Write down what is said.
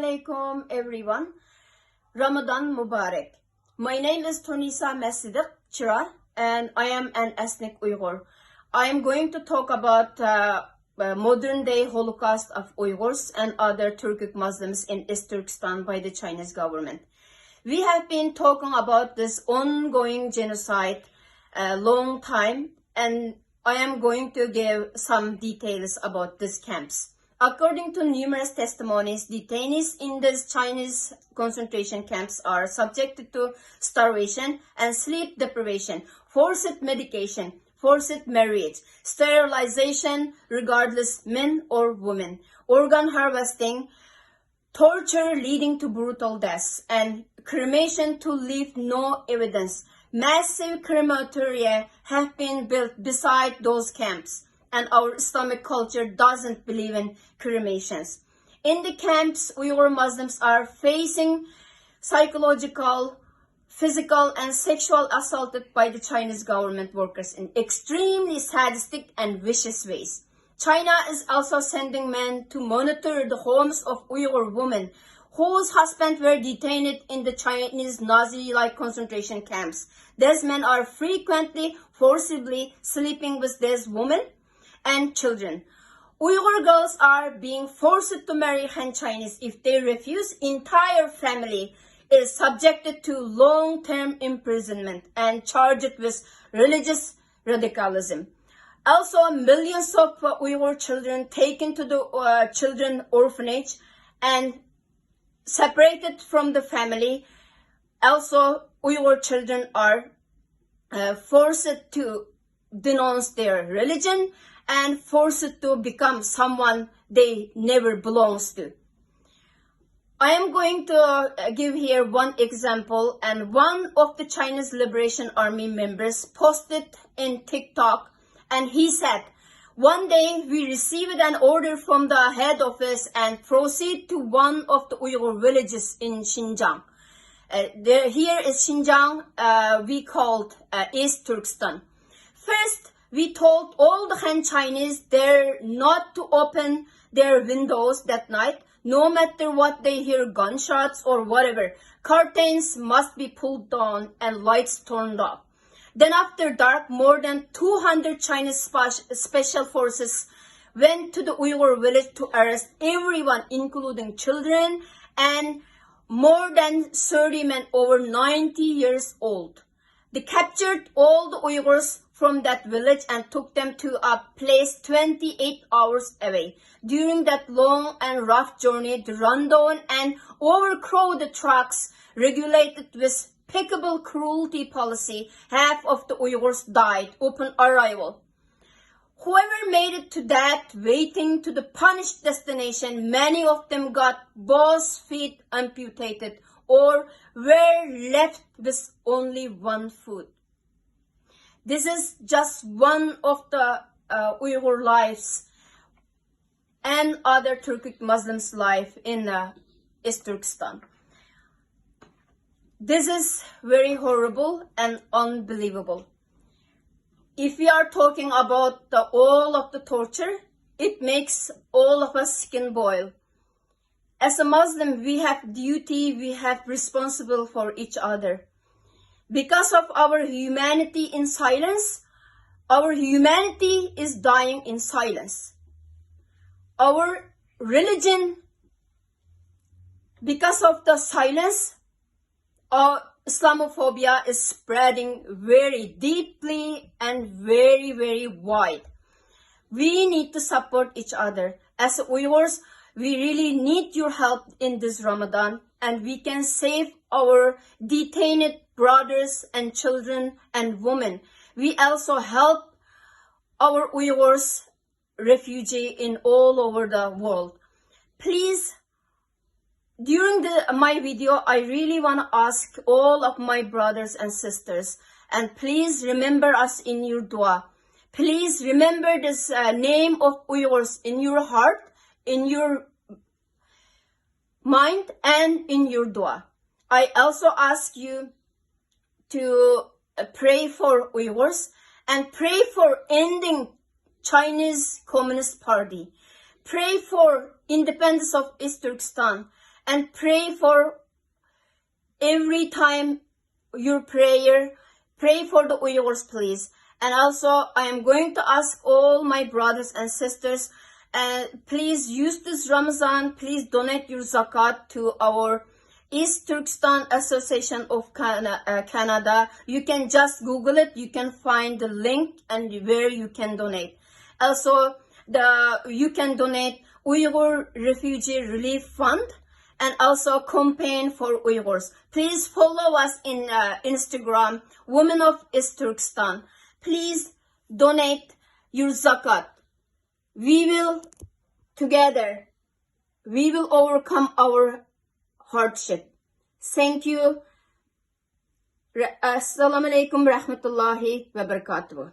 Alaikum everyone. Ramadan Mubarak. My name is Tunisa Matsedik-Qira and I am an ethnic Uyghur. I am going to talk about modern day Holocaust of Uyghurs and other Turkic Muslims in East Turkestan by the Chinese government. We have been talking about this ongoing genocide a long time, and I am going to give some details about these camps. According to numerous testimonies, detainees in these Chinese concentration camps are subjected to starvation and sleep deprivation, forced medication, forced marriage, sterilization regardless men or women, organ harvesting, torture leading to brutal deaths, and cremation to leave no evidence. Massive crematoria have been built beside those camps, and our Islamic culture doesn't believe in cremations. In the camps, Uyghur Muslims are facing psychological, physical, and sexual assaulted by the Chinese government workers in extremely sadistic and vicious ways. China is also sending men to monitor the homes of Uyghur women whose husbands were detained in the Chinese Nazi-like concentration camps. These men are frequently forcibly sleeping with these women and children. Uyghur girls are being forced to marry Han Chinese. If they refuse, entire family is subjected to long-term imprisonment and charged with religious radicalism. Also, millions of Uyghur children taken to the children orphanage and separated from the family. Also, Uyghur children are forced to denounce their religion and forced to become someone they never belongs to. I am going to give here one example, and one of the Chinese Liberation Army members posted in TikTok, and he said, "One day we received an order from the head office and proceed to one of the Uyghur villages in Xinjiang." Here is Xinjiang, we called East Turkestan. First, we told all the Han Chinese they're not to open their windows that night, no matter what they hear gunshots or whatever. Curtains must be pulled down and lights turned off. Then after dark, more than 200 Chinese special forces went to the Uyghur village to arrest everyone, including children, and more than 30 men over 90 years old. They captured all the Uyghurs from that village and took them to a place 28 hours away. During that long and rough journey, the rundown and overcrowded trucks regulated with impeccable cruelty policy, half of the Uyghurs died upon arrival. Whoever made it to that waiting to the punished destination, many of them got both feet amputated or were left with only one foot. This is just one of the Uyghur lives and other Turkic Muslims' life in East Turkestan. This is very horrible and unbelievable. If we are talking about all of the torture, it makes all of us skin boil. As a Muslim, we have duty, we have responsible for each other. Because of our humanity in silence, our humanity is dying in silence. Our religion, because of the silence, Islamophobia is spreading very deeply and very, very wide. We need to support each other. As Uyghurs, we really need your help in this Ramadan, and we can save our detained brothers and children and women. We also help our Uyghurs refugees in all over the world. Please, during my video, I really want to ask all of my brothers and sisters, and please remember us in your dua. Please remember this name of Uyghurs in your heart, in your mind, and in your dua. I also ask you to pray for Uyghurs and pray for ending Chinese Communist Party. Pray for independence of East Turkestan and pray for every time your prayer. Pray for the Uyghurs, please. And also, I am going to ask all my brothers and sisters, please use this Ramadan, please donate your zakat to our East Turkestan Association of Canada. You can just Google it. You can find the link and where you can donate. Also, you can donate Uyghur Refugee Relief Fund and also campaign for Uyghurs. Please follow us in Instagram, Women of East Turkestan. Please donate your zakat. We will together, we will overcome our hardship. Thank you. Assalamu alaikum rahmatullahi wa barakatuh.